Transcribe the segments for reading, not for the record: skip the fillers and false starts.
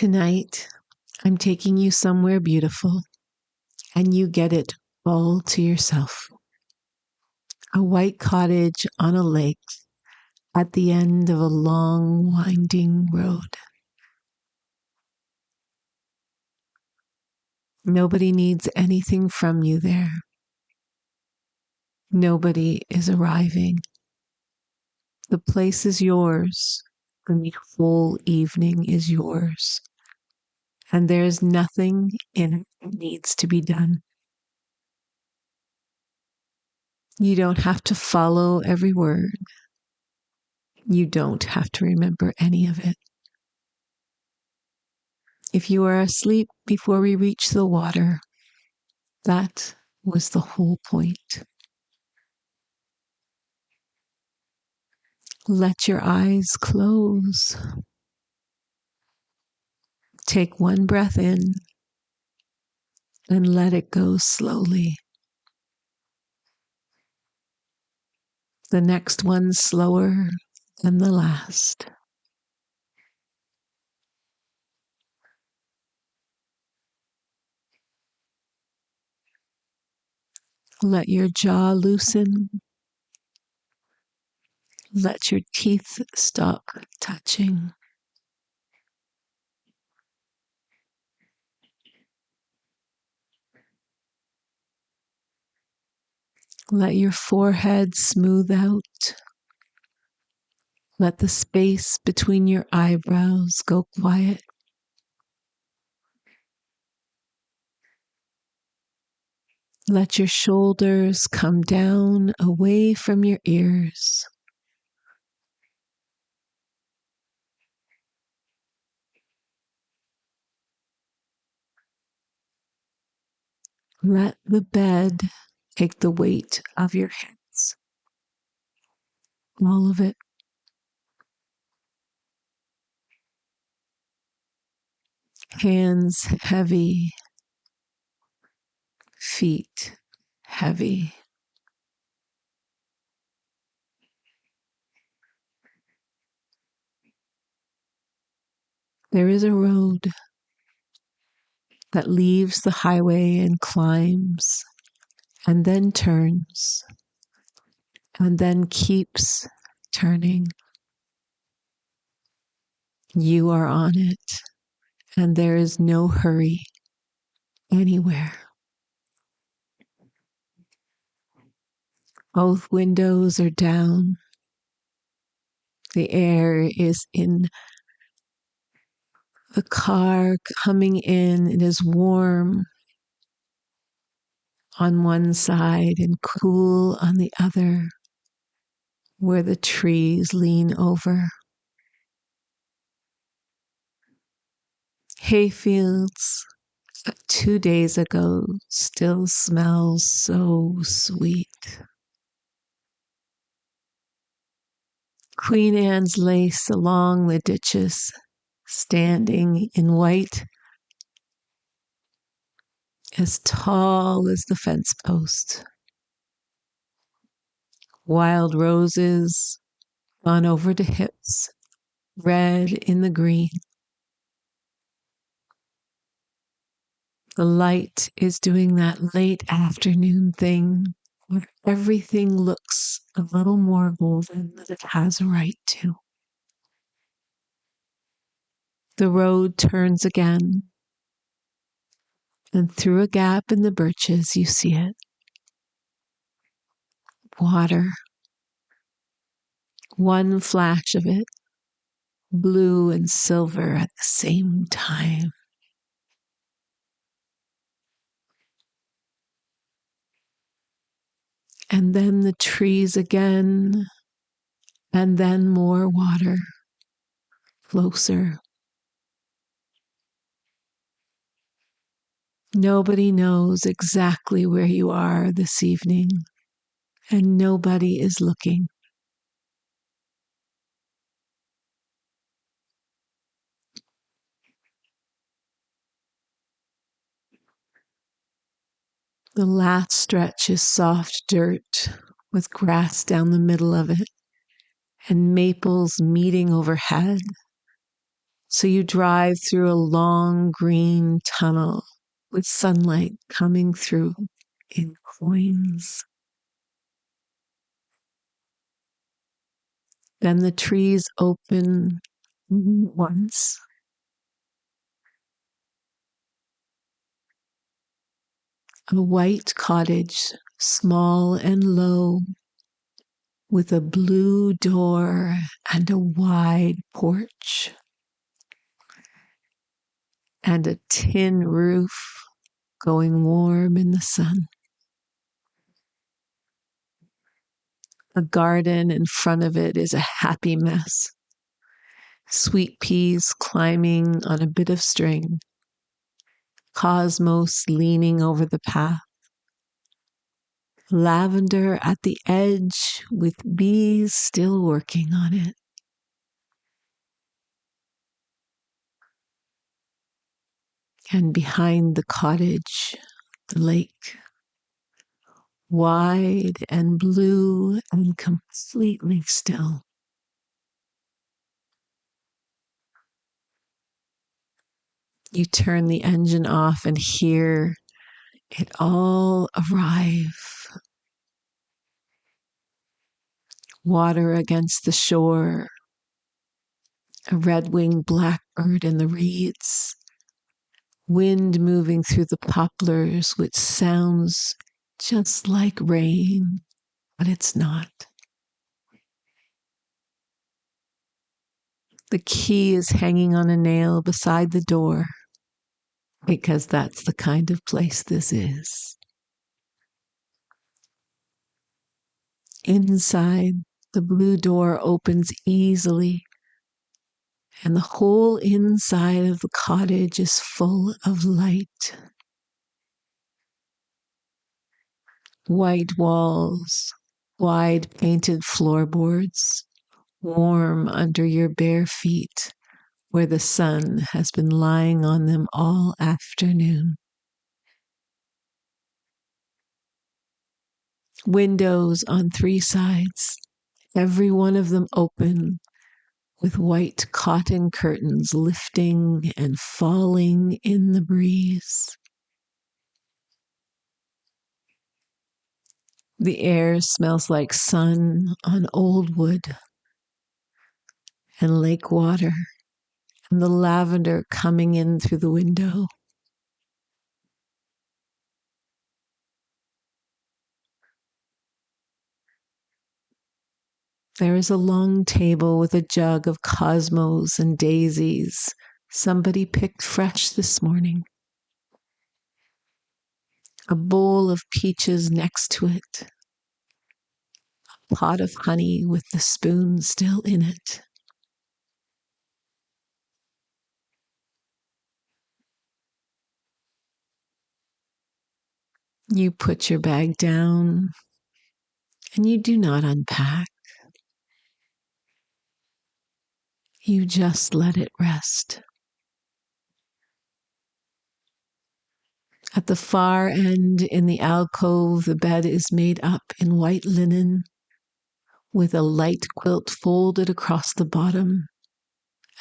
Tonight, I'm taking you somewhere beautiful, and you get it all to yourself. A white cottage on a lake at the end of a long, winding road. Nobody needs anything from you there. Nobody is arriving. The place is yours, and the whole evening is yours. And there's nothing in it that needs to be done. You don't have to follow every word. You don't have to remember any of it. If you are asleep before we reach the water, that was the whole point. Let your eyes close. Take one breath in and let it go slowly. The next one slower than the last. Let your jaw loosen. Let your teeth stop touching. Let your forehead smooth out. Let the space between your eyebrows go quiet. Let your shoulders come down away from your ears. Let the bed take the weight of your heads. All of it. Hands heavy. Feet heavy. There is a road that leaves the highway and climbs, and then turns, and then keeps turning. You are on it, and there is no hurry anywhere. Both windows are down. The air is in the car coming in. It is warm on one side and cool on the other, where the trees lean over. Hayfields 2 days ago still smells so sweet. Queen Anne's lace along the ditches, standing in white, as tall as the fence post. Wild roses gone over to hips, red in the green. The light is doing that late afternoon thing where everything looks a little more golden than it has a right to. The road turns again, and through a gap in the birches you see it. Water. One flash of it, blue and silver at the same time. And then the trees again, and then more water, closer. Nobody knows exactly where you are this evening, and nobody is looking. The last stretch is soft dirt with grass down the middle of it and maples meeting overhead. So you drive through a long green tunnel with sunlight coming through in coins. Then the trees open once. A white cottage, small and low, with a blue door and a wide porch and a tin roof going warm in the sun. A garden in front of it is a happy mess. Sweet peas climbing on a bit of string. Cosmos leaning over the path. Lavender at the edge with bees still working on it. And behind the cottage, the lake. Wide and blue and completely still. You turn the engine off and hear it all arrive. Water against the shore, a red-winged blackbird in the reeds, wind moving through the poplars, which sounds just like rain, but it's not. The key is hanging on a nail beside the door, because that's the kind of place this is. Inside, the blue door opens easily, and the whole inside of the cottage is full of light. White walls, wide painted floorboards, warm under your bare feet, where the sun has been lying on them all afternoon. Windows on 3 sides, every one of them open, with white cotton curtains lifting and falling in the breeze. The air smells like sun on old wood and lake water, and the lavender coming in through the window. There is a long table with a jug of cosmos and daisies somebody picked fresh this morning. A bowl of peaches next to it. A pot of honey with the spoon still in it. You put your bag down and you do not unpack. You just let it rest. At the far end in the alcove, the bed is made up in white linen with a light quilt folded across the bottom,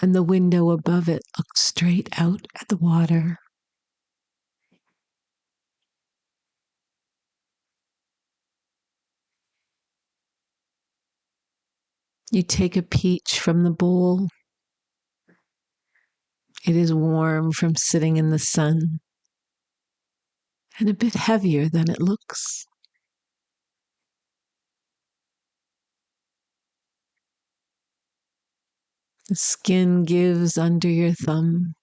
and the window above it looks straight out at the water. You take a peach from the bowl. It is warm from sitting in the sun and a bit heavier than it looks. The skin gives under your thumb.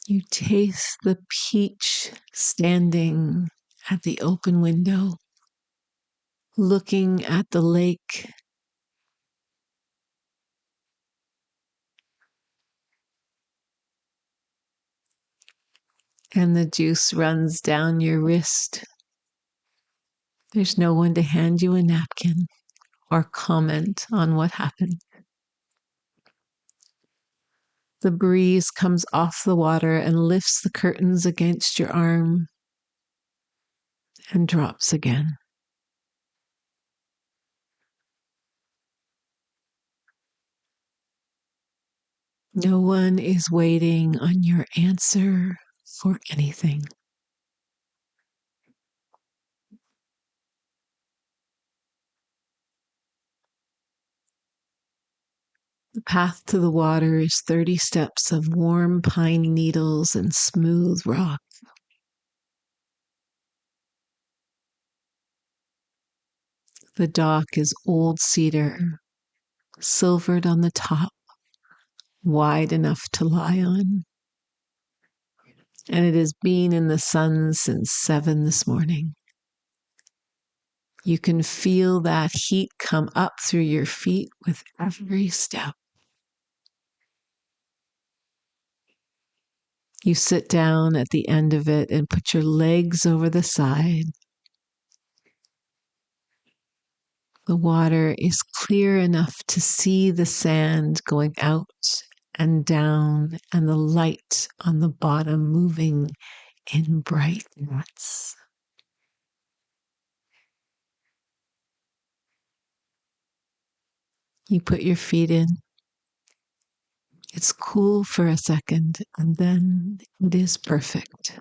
You taste the peach standing at the open window, looking at the lake. And the juice runs down your wrist. There's no one to hand you a napkin or comment on what happened. The breeze comes off the water and lifts the curtains against your arm and drops again. No one is waiting on your answer for anything. The path to the water is 30 steps of warm pine needles and smooth rock. The dock is old cedar, silvered on the top, wide enough to lie on. And it has been in the sun since 7 this morning. You can feel that heat come up through your feet with every step. You sit down at the end of it and put your legs over the side. The water is clear enough to see the sand going out and down and the light on the bottom moving in bright dots. You put your feet in. It's cool for a second, and then it is perfect.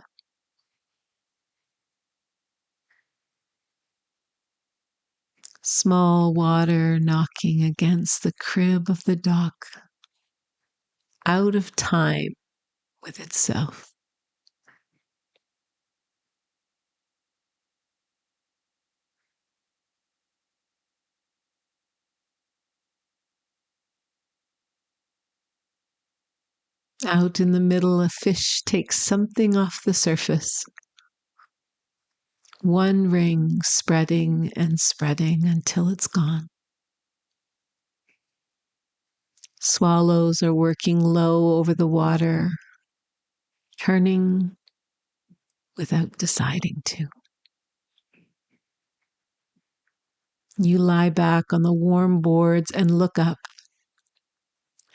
Small water knocking against the crib of the dock, out of time with itself. Out in the middle, a fish takes something off the surface. One ring spreading and spreading until it's gone. Swallows are working low over the water, turning without deciding to. You lie back on the warm boards and look up,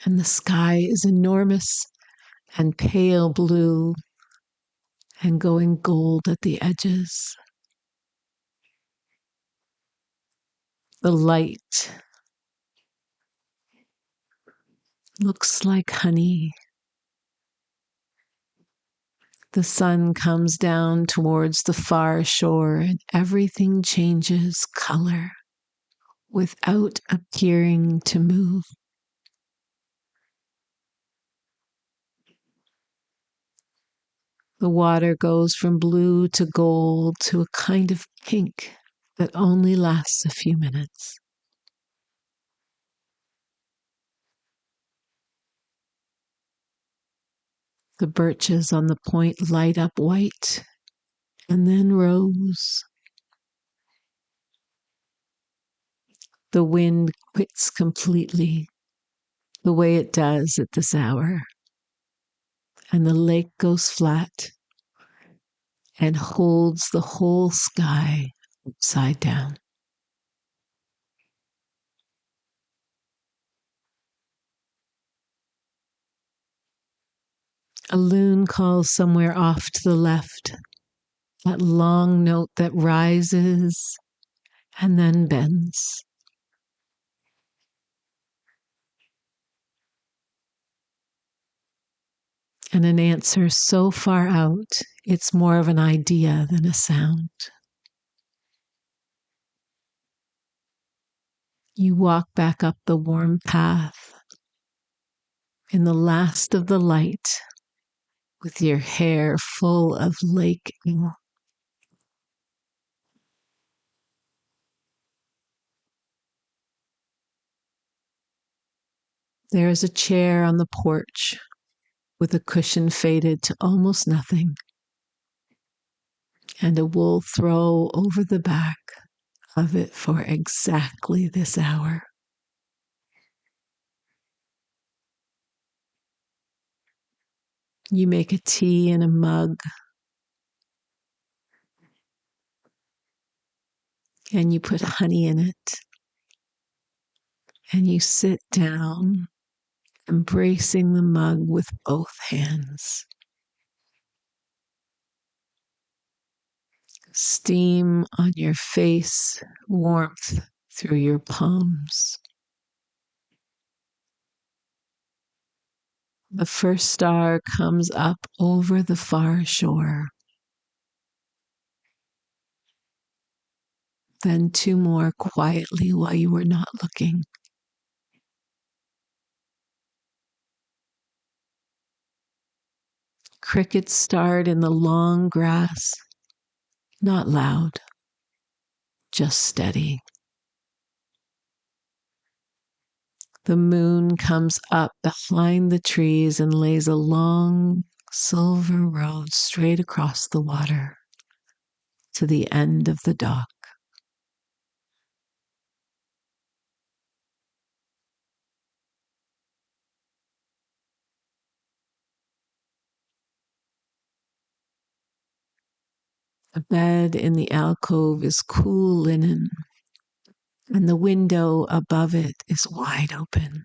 and the sky is enormous and pale blue and going gold at the edges. The light looks like honey. The sun comes down towards the far shore and everything changes color without appearing to move. The water goes from blue to gold to a kind of pink that only lasts a few minutes. The birches on the point light up white and then rose. The wind quits completely, the way it does at this hour, and the lake goes flat and holds the whole sky upside down. A loon calls somewhere off to the left, that long note that rises and then bends. And an answer so far out, it's more of an idea than a sound. You walk back up the warm path in the last of the light with your hair full of lake air. There is a chair on the porch with a cushion faded to almost nothing and a wool throw over the back of it for exactly this hour. You make a tea in a mug and you put honey in it and you sit down, embracing the mug with both hands. Steam on your face, warmth through your palms. The first star comes up over the far shore. Then two more quietly while you were not looking. Crickets start in the long grass, not loud, just steady. The moon comes up behind the trees and lays a long silver road straight across the water to the end of the dock. The bed in the alcove is cool linen, and the window above it is wide open.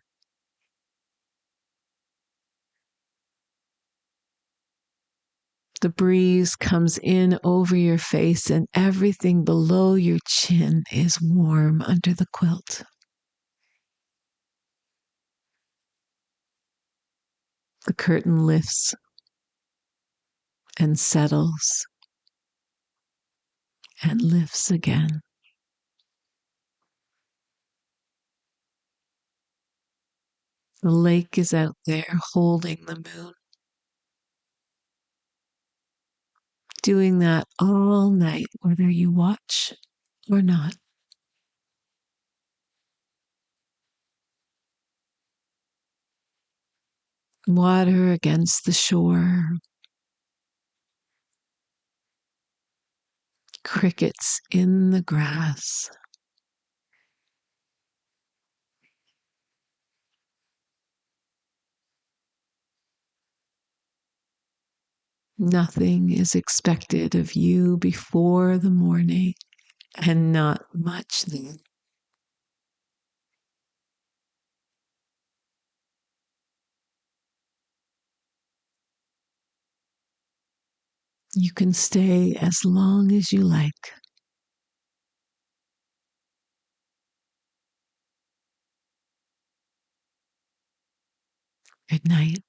The breeze comes in over your face, and everything below your chin is warm under the quilt. The curtain lifts and settles and lifts again. The lake is out there holding the moon, doing that all night, whether you watch or not. Water against the shore, crickets in the grass. Nothing is expected of you before the morning, and not much then. You can stay as long as you like. Good night.